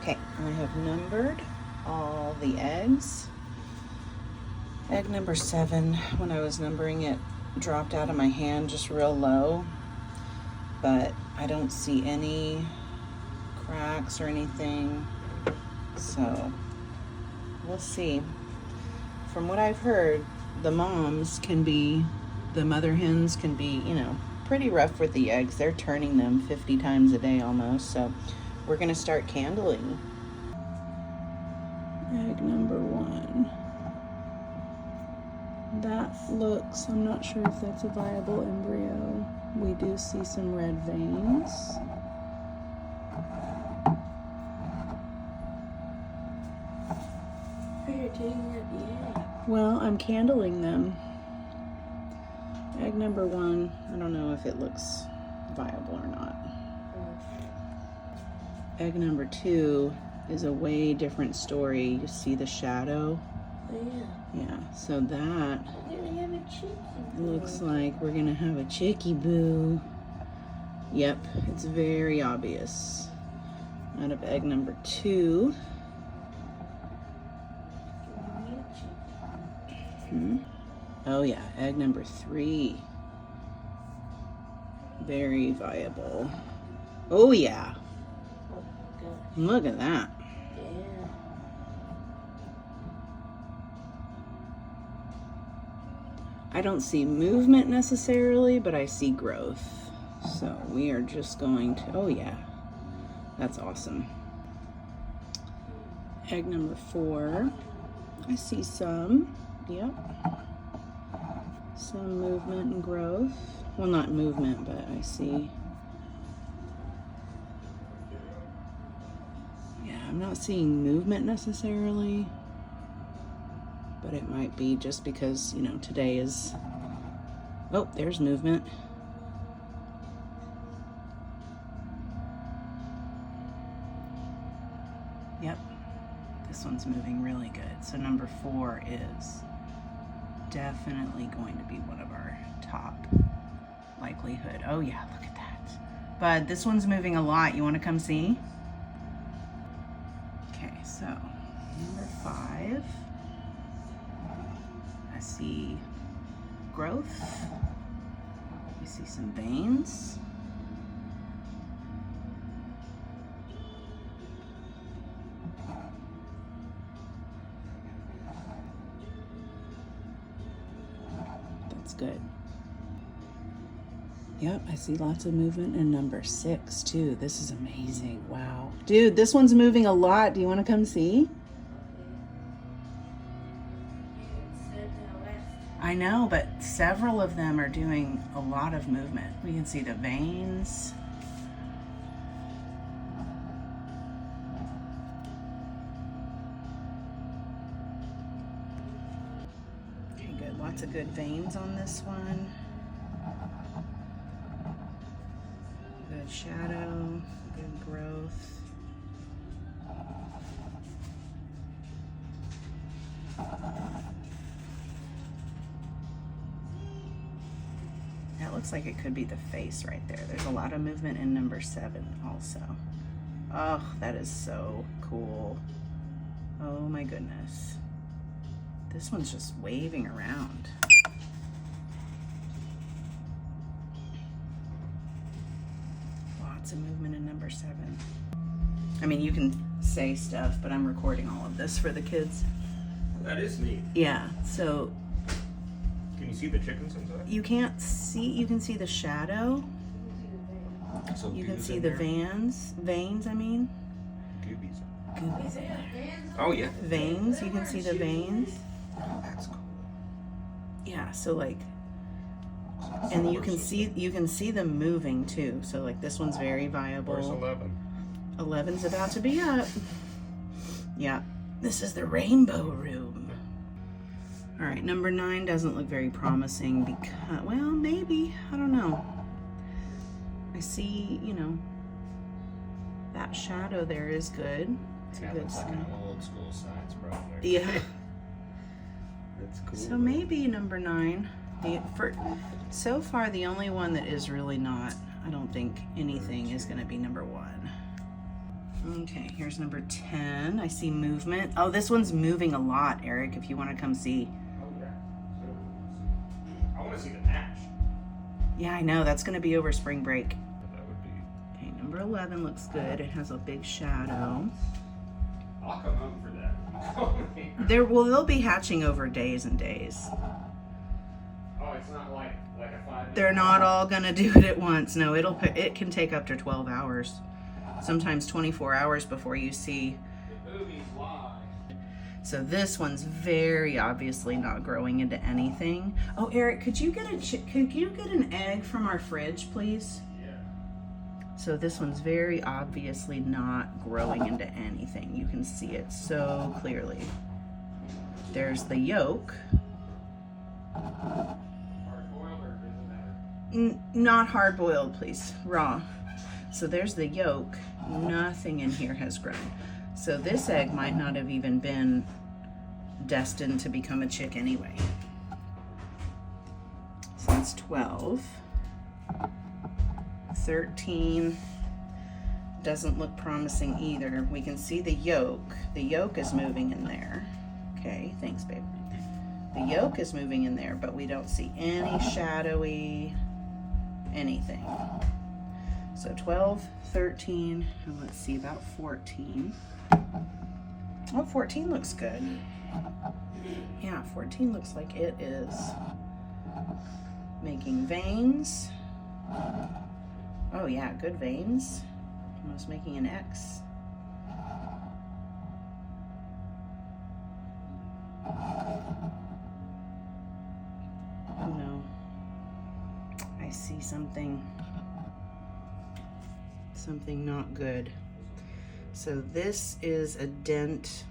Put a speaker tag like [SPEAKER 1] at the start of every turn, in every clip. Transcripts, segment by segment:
[SPEAKER 1] Okay, I have numbered all the eggs. Egg number 7, when I was numbering it, dropped out of my hand just real low, but I don't see any cracks or anything, so we'll see. From what I've heard, the mother hens can be, pretty rough with the eggs. They're turning them 50 times a day almost, so we're gonna start candling. Egg number 1. That looks, I'm not sure if that's a viable embryo. We do see some red veins.
[SPEAKER 2] You're taking out the egg.
[SPEAKER 1] Well, I'm candling them. Egg number 1, I don't know if it looks viable or not. Egg number 2 is a way different story. You see the shadow?
[SPEAKER 2] Oh, yeah.
[SPEAKER 1] Yeah, so that
[SPEAKER 2] We're gonna have a chicken.
[SPEAKER 1] looks like we're gonna have a chickie boo. Yep, it's very obvious. Out of egg number 2. Oh yeah, egg number 3. Very viable. Oh yeah.
[SPEAKER 2] Oh, gosh.
[SPEAKER 1] Look at that.
[SPEAKER 2] Yeah.
[SPEAKER 1] I don't see movement necessarily, but I see growth. So we are just going to, oh yeah, that's awesome. Egg number 4. I see some, yep. Some movement and growth. Well, not movement, but I see. Yeah, I'm not seeing movement necessarily, but it might be just because, today is, oh, there's movement. Yep, this one's moving really good. So number 4 is definitely going to be one of our top likelihood. Oh yeah, look at that. But this one's moving a lot. You want to come see? Okay, so number 5. I see growth. You see some veins. That's good. Yep, I see lots of movement in number 6 too. This is amazing. Wow. Dude, this one's moving a lot. Do you want to come see? I know, but several of them are doing a lot of movement. We can see the veins. Okay, good. Lots of good veins on this one. Good shadow, good growth. That looks like it could be the face right there. There's a lot of movement in number 7 also. Oh, that is so cool. Oh my goodness. This one's just waving around. Lots of movement in number 7. I mean, you can say stuff, but I'm recording all of this for the kids.
[SPEAKER 3] That is neat.
[SPEAKER 1] Yeah, so
[SPEAKER 3] Can you see the chickens inside?
[SPEAKER 1] you can't see, you can see the shadow.
[SPEAKER 3] So
[SPEAKER 1] You can
[SPEAKER 3] goo's
[SPEAKER 1] see
[SPEAKER 3] in
[SPEAKER 1] the
[SPEAKER 3] there.
[SPEAKER 1] veins, I mean.
[SPEAKER 3] Goobies.
[SPEAKER 1] Goobies in there.
[SPEAKER 3] Oh yeah.
[SPEAKER 1] Veins, you can see the veins.
[SPEAKER 3] Oh, that's cool.
[SPEAKER 1] Yeah, so like, and you can see them moving too. So like this one's very viable.
[SPEAKER 3] Where's 11?
[SPEAKER 1] 11's about to be up. Yeah, this is the rainbow room. All right, number 9 doesn't look very promising because, well, maybe, I don't know. I see, that shadow there is good. It's a
[SPEAKER 3] Yeah,
[SPEAKER 1] good
[SPEAKER 3] looks like
[SPEAKER 1] sign.
[SPEAKER 3] an old school science project.
[SPEAKER 1] Yeah.
[SPEAKER 3] That's cool.
[SPEAKER 1] So maybe number 9. So far, the only one that is really not, I don't think anything is going to be number 1. Okay, here's number 10. I see movement. Oh, this one's moving a lot, Eric, if you want to come see.
[SPEAKER 3] Oh, yeah. So, I want to see the hatch.
[SPEAKER 1] Yeah, I know. That's going to be over spring break.
[SPEAKER 3] That would be.
[SPEAKER 1] Okay, number 11 looks good. It has a big shadow.
[SPEAKER 3] I'll come home for that.
[SPEAKER 1] They'll be hatching over days and days.
[SPEAKER 3] Oh, it's not like a 5-minute.
[SPEAKER 1] They're not all going to do it at once. No, it can take up to 12 hours. Sometimes 24 hours before you see.
[SPEAKER 3] The movies lie.
[SPEAKER 1] So this one's very obviously not growing into anything. Oh, Eric, could you get an egg from our fridge, please?
[SPEAKER 3] Yeah.
[SPEAKER 1] So this one's very obviously not growing into anything. You can see it so clearly. There's the yolk.
[SPEAKER 3] Hard boiled or does it matter?
[SPEAKER 1] Not hard boiled, please. Raw. So there's the yolk. Nothing in here has grown. So this egg might not have even been destined to become a chick anyway. So that's 12. 13 doesn't look promising either. We can see the yolk. The yolk is moving in there. Okay, thanks, babe. The yolk is moving in there, but we don't see any shadowy anything. So 12, 13, and let's see about 14. Oh, 14 looks good. Yeah, 14 looks like it is making veins. Oh yeah, good veins. Almost making an X. Oh no. I see something not good. So this is a dent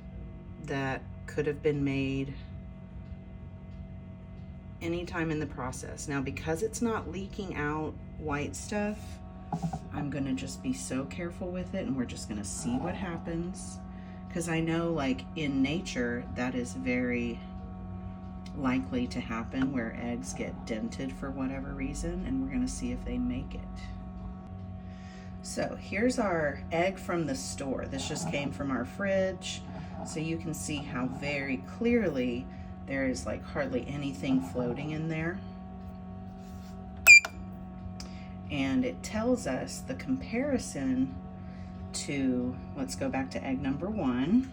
[SPEAKER 1] that could have been made anytime in the process. Now, because it's not leaking out white stuff, I'm gonna just be so careful with it, and we're just gonna see what happens. Because I know, like, in nature, that is very likely to happen, where eggs get dented for whatever reason, and we're gonna see if they make it. So here's our egg from the store. This just came from our fridge. So you can see how very clearly there is like hardly anything floating in there. And it tells us the comparison to, let's go back to egg number 1.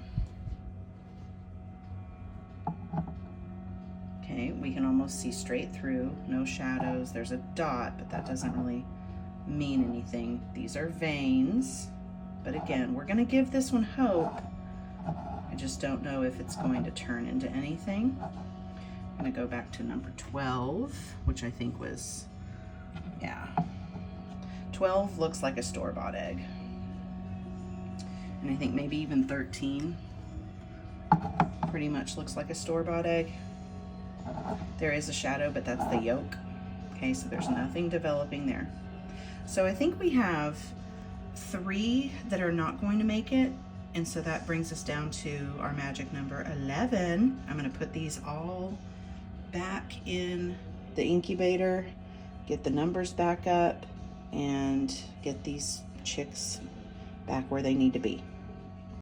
[SPEAKER 1] Okay, we can almost see straight through, no shadows. There's a dot, but that doesn't really mean anything. These are veins, but again, we're gonna give this one hope. I just don't know if it's going to turn into anything. I'm gonna go back to number 12, which I think was, yeah. 12 looks like a store-bought egg. And I think maybe even 13 pretty much looks like a store-bought egg. There is a shadow, but that's the yolk. Okay, so there's nothing developing there. So I think we have 3 that are not going to make it, and so that brings us down to our magic number 11. I'm going to put these all back in the incubator, get the numbers back up, and get these chicks back where they need to be.